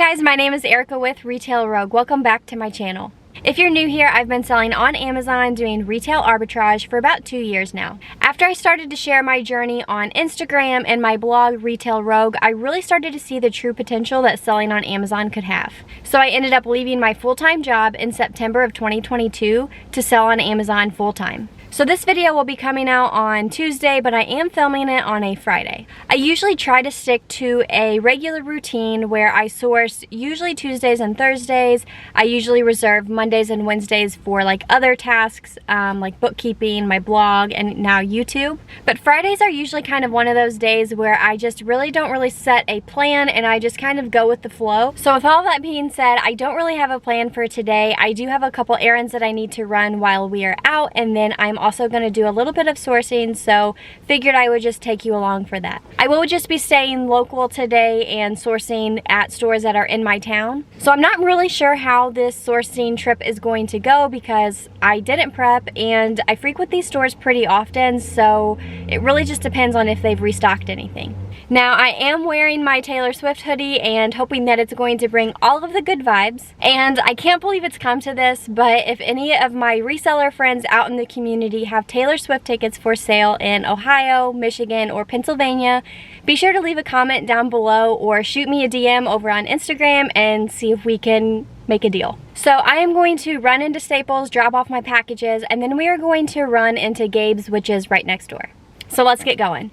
guys, my name is Erica with Retail Rogue. Welcome back to my channel. If you're new here, I've been selling on Amazon doing retail arbitrage for about 2 years now. After I started to share my journey on Instagram and my blog Retail Rogue, I really started to see the true potential that selling on Amazon could have. So I ended up leaving my full-time job in September of 2022 to sell on Amazon full-time. So this video will be coming out on Tuesday, but I am filming it on a Friday. I usually try to stick to a regular routine where I source usually Tuesdays and Thursdays. I usually reserve Mondays and Wednesdays for like other tasks like bookkeeping, my blog, and now YouTube. But Fridays are usually kind of one of those days where I just don't really set a plan and I just kind of go with the flow. So with all that being said, I don't really have a plan for today. I do have a couple errands that I need to run while we are out, and then I'm also going to do a little bit of sourcing, so figured I would just take you along for that. I will just be staying local today and sourcing at stores that are in my town. So I'm not really sure how this sourcing trip is going to go because I didn't prep and I frequent these stores pretty often, so it really just depends on if they've restocked anything. Now, I am wearing my Taylor Swift hoodie and hoping that it's going to bring all of the good vibes. And I can't believe it's come to this, but if any of my reseller friends out in the community have Taylor Swift tickets for sale in Ohio, Michigan, or Pennsylvania, be sure to leave a comment down below or shoot me a DM over on Instagram and see if we can make a deal. So I am going to run into Staples, drop off my packages, and then we are going to run into Gabe's, which is right next door. So let's get going.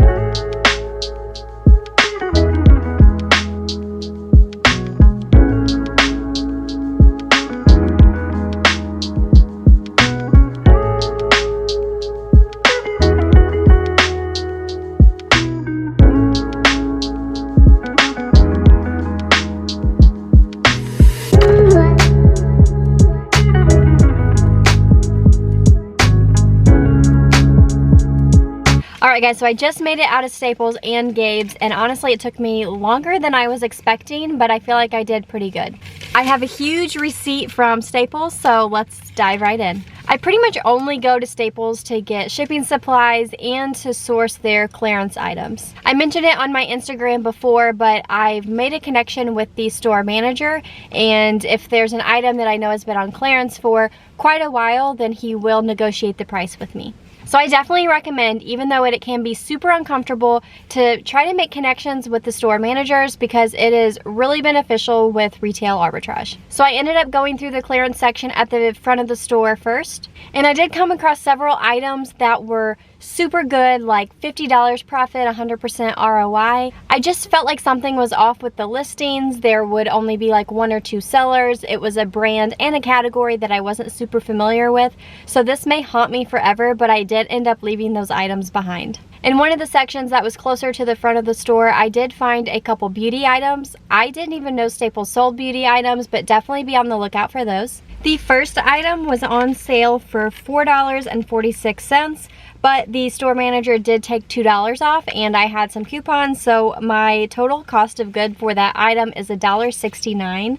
Alright guys, so I just made it out of Staples and Gabe's, and honestly it took me longer than I was expecting, but I feel like I did pretty good. I have a huge receipt from Staples, so let's dive right in. I pretty much only go to Staples to get shipping supplies and to source their clearance items. I mentioned it on my Instagram before, but I've made a connection with the store manager, and if there's an item that I know has been on clearance for quite a while, then he will negotiate the price with me. So I definitely recommend, even though it can be super uncomfortable, to try to make connections with the store managers because it is really beneficial with retail arbitrage. So I ended up going through the clearance section at the front of the store first, and I did come across several items that were super good, like $50 profit, 100% ROI. I just felt like something was off with the listings. There would only be like 1 or 2 sellers. It was a brand and a category that I wasn't super familiar with. So this may haunt me forever, but I did end up leaving those items behind. In one of the sections that was closer to the front of the store, I did find a couple beauty items. I didn't even know Staples sold beauty items, but definitely be on the lookout for those. The first item was on sale for $4.46. But the store manager did take $2 off and I had some coupons, so my total cost of good for that item is $1.69.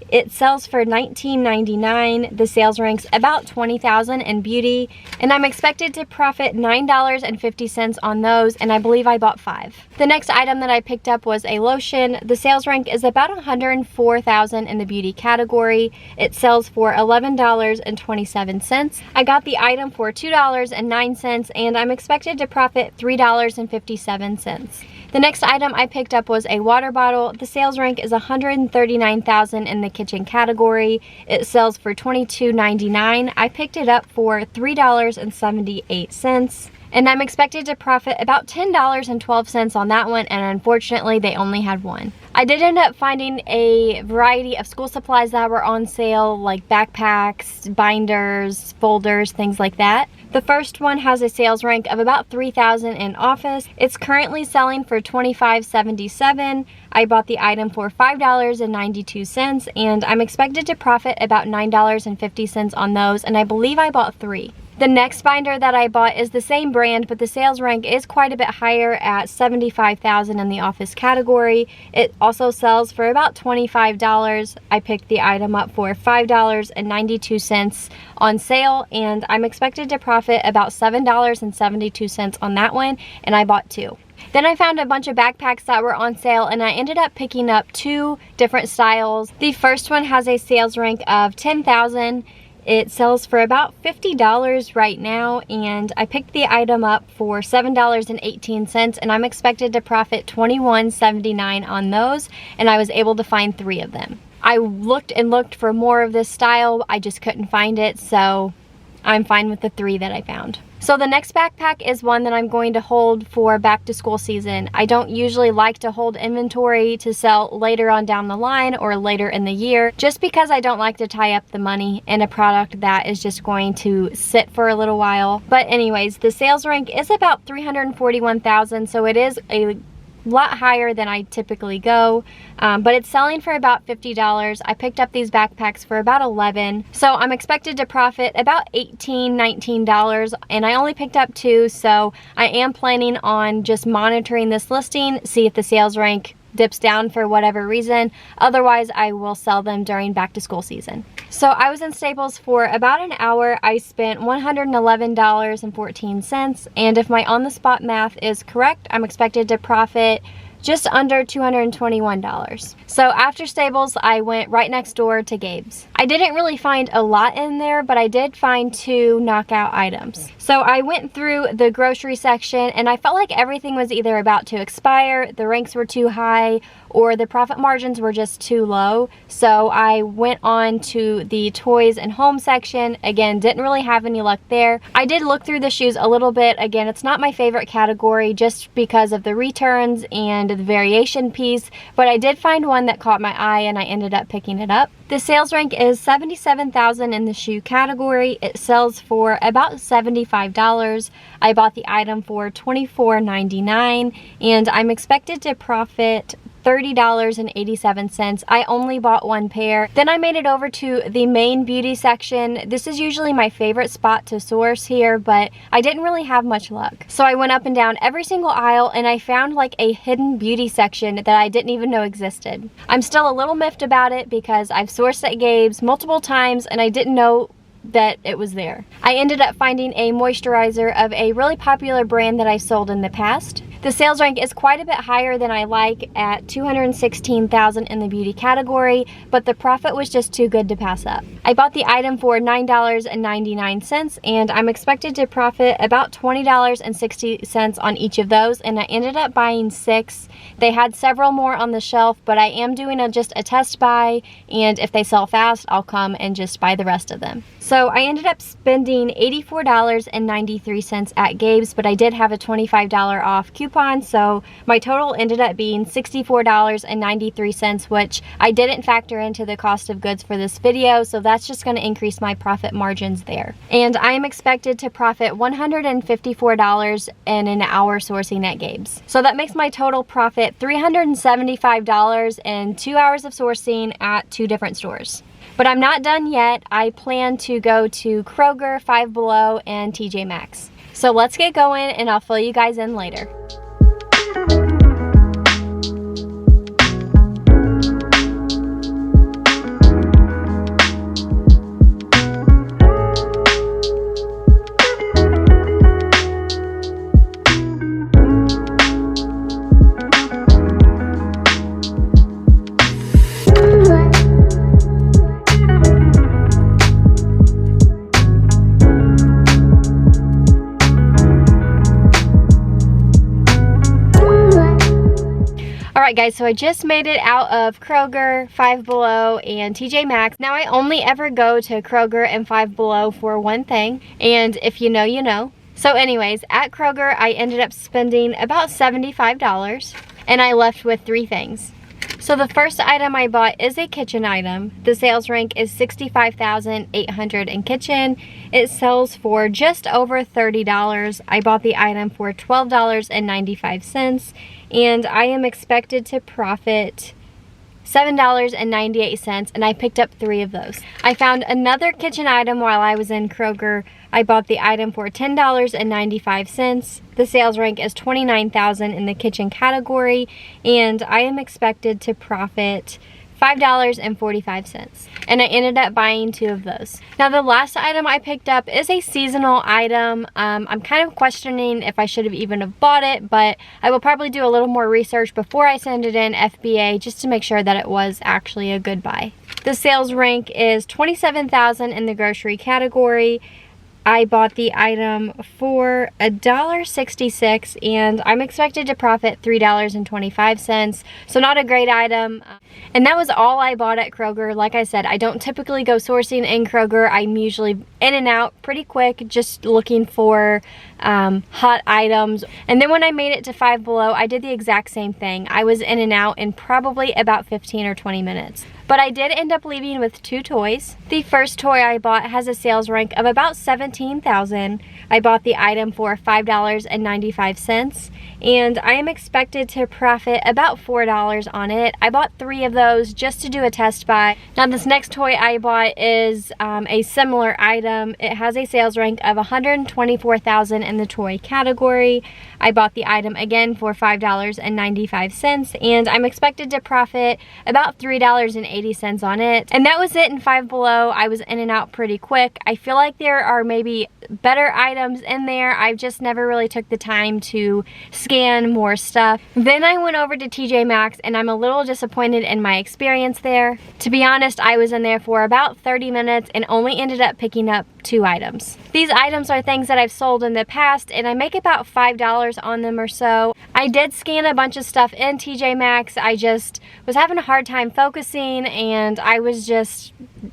It sells for $19.99. The sales ranks about $20,000 in beauty, and I'm expected to profit $9.50 on those, and I believe I bought 5. The next item that I picked up was a lotion. The sales rank is about $104,000 in the beauty category. It sells for $11.27. I got the item for $2.09, and I'm expected to profit $3.57. The next item I picked up was a water bottle. The sales rank is $139,000 in the kitchen category. It sells for $22.99. I picked it up for $3.78. And I'm expected to profit about $10.12 on that one, and unfortunately they only had one. I did end up finding a variety of school supplies that were on sale, like backpacks, binders, folders, things like that. The first one has a sales rank of about $3,000 in office. It's currently selling for $25.77. I bought the item for $5.92, and I'm expected to profit about $9.50 on those, and I believe I bought 3. The next binder that I bought is the same brand, but the sales rank is quite a bit higher at $75,000 in the office category. It also sells for about $25. I picked the item up for $5.92 on sale, and I'm expected to profit about $7.72 on that one, and I bought 2. Then I found a bunch of backpacks that were on sale, and I ended up picking up 2 different styles. The first one has a sales rank of $10,000. It sells for about $50 right now, and I picked the item up for $7.18, and I'm expected to profit $21.79 on those, and I was able to find 3 of them. I looked and looked for more of this style. I just couldn't find it, so I'm fine with the 3 that I found. So the next backpack is one that I'm going to hold for back to school season. I don't usually like to hold inventory to sell later on down the line or later in the year, just because I don't like to tie up the money in a product that is just going to sit for a little while. But anyways, the sales rank is about $341,000, so it is a lot higher than I typically go, but it's selling for about $50. I picked up these backpacks for about $11, so I'm expected to profit about $18–19, and I only picked up 2, so I am planning on just monitoring this listing, see if the sales rank dips down for whatever reason. Otherwise, I will sell them during back to school season. So I was in Staples for about an hour. I spent $111.14, and if my on-the-spot math is correct, I'm expected to profit just under $221. So after Staples, I went right next door to Gabe's. I didn't really find a lot in there, but I did find 2 knockout items. So I went through the grocery section, and I felt like everything was either about to expire, the ranks were too high, or the profit margins were just too low. So I went on to the toys and home section. Again, didn't really have any luck there. I did look through the shoes a little bit. Again, it's not my favorite category just because of the returns and the variation piece, but I did find one that caught my eye, and I ended up picking it up. The sales rank is $77,000 in the shoe category. It sells for about $75. I bought the item for $24.99, and I'm expected to profit $30.87. I only bought 1 pair. Then I made it over to the main beauty section. This is usually my favorite spot to source here, but I didn't really have much luck. So I went up and down every single aisle, and I found like a hidden beauty section that I didn't even know existed. I'm still a little miffed about it because I've sourced at Gabe's multiple times, and I didn't know that it was there. I ended up finding a moisturizer of a really popular brand that I sold in the past. The sales rank is quite a bit higher than I like at $216,000 in the beauty category, but the profit was just too good to pass up. I bought the item for $9.99, and I'm expected to profit about $20.60 on each of those, and I ended up buying 6. They had several more on the shelf, but I am doing just a test buy, and if they sell fast, I'll come and just buy the rest of them. So I ended up spending $84.93 at Gabe's, but I did have a $25 off coupon, so my total ended up being $64.93, which I didn't factor into the cost of goods for this video, so that's just going to increase my profit margins there. And I am expected to profit $154 in an hour sourcing at Gabe's. So that makes my total profit $375 in 2 hours of sourcing at 2 different stores. But I'm not done yet. I plan to go to Kroger, Five Below, and TJ Maxx. So let's get going, and I'll fill you guys in later. Alright guys, so I just made it out of Kroger, Five Below, and TJ Maxx. Now I only ever go to Kroger and Five Below for one thing, and if you know, you know. So anyways, at Kroger I ended up spending about $75, and I left with 3 things. So the first item I bought is a kitchen item. The sales rank is $65,800 in kitchen. It sells for just over $30. I bought the item for $12.95, and I am expected to profit $7.98, and I picked up 3 of those. I found another kitchen item while I was in Kroger. I bought the item for $10.95. The sales rank is $29,000 in the kitchen category, and I am expected to profit $5.45. And I ended up buying 2 of those. Now the last item I picked up is a seasonal item. I'm kind of questioning if I should have even have bought it, but I will probably do a little more research before I send it in FBA just to make sure that it was actually a good buy. The sales rank is $27,000 in the grocery category. I bought the item for $1.66 and I'm expected to profit $3.25, so not a great item. And that was all I bought at Kroger. Like I said, I don't typically go sourcing in Kroger. I'm usually in and out pretty quick, just looking for hot items. And then when I made it to Five Below, I did the exact same thing. I was in and out in probably about 15 or 20 minutes. But I did end up leaving with 2 toys. The first toy I bought has a sales rank of about $17,000. I bought the item for $5.95 and I am expected to profit about $4 on it. I bought 3 of those just to do a test buy. Now this next toy I bought is a similar item. It has a sales rank of $124,000 in the toy category. I bought the item again for $5.95 and I'm expected to profit about $3.80 on it. And that was it in Five Below. I was in and out pretty quick. I feel like there are maybe better items in there. I just never really took the time to scan more stuff. Then I went over to TJ Maxx and I'm a little disappointed in my experience there. To be honest, I was in there for about 30 minutes and only ended up picking up 2 items. These items are things that I've sold in the past and I make about $5 on them or so. I did scan a bunch of stuff in TJ Maxx. I just was having a hard time focusing and I was just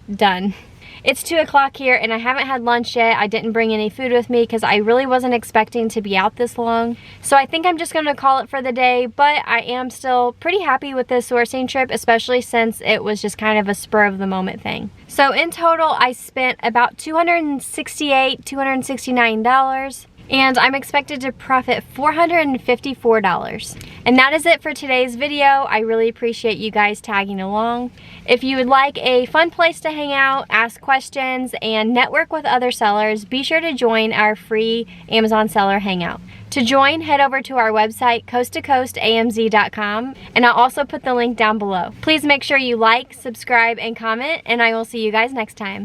done. It's 2 o'clock here and I haven't had lunch yet. I didn't bring any food with me because I really wasn't expecting to be out this long. So I think I'm just going to call it for the day, but I am still pretty happy with this sourcing trip, especially since it was just kind of a spur of the moment thing. So in total, I spent about $269. And I'm expected to profit $454. And that is it for today's video. I really appreciate you guys tagging along. If you would like a fun place to hang out, ask questions, and network with other sellers, be sure to join our free Amazon Seller Hangout. To join, head over to our website, coasttocoastamz.com, and I'll also put the link down below. Please make sure you like, subscribe, and comment, and I will see you guys next time.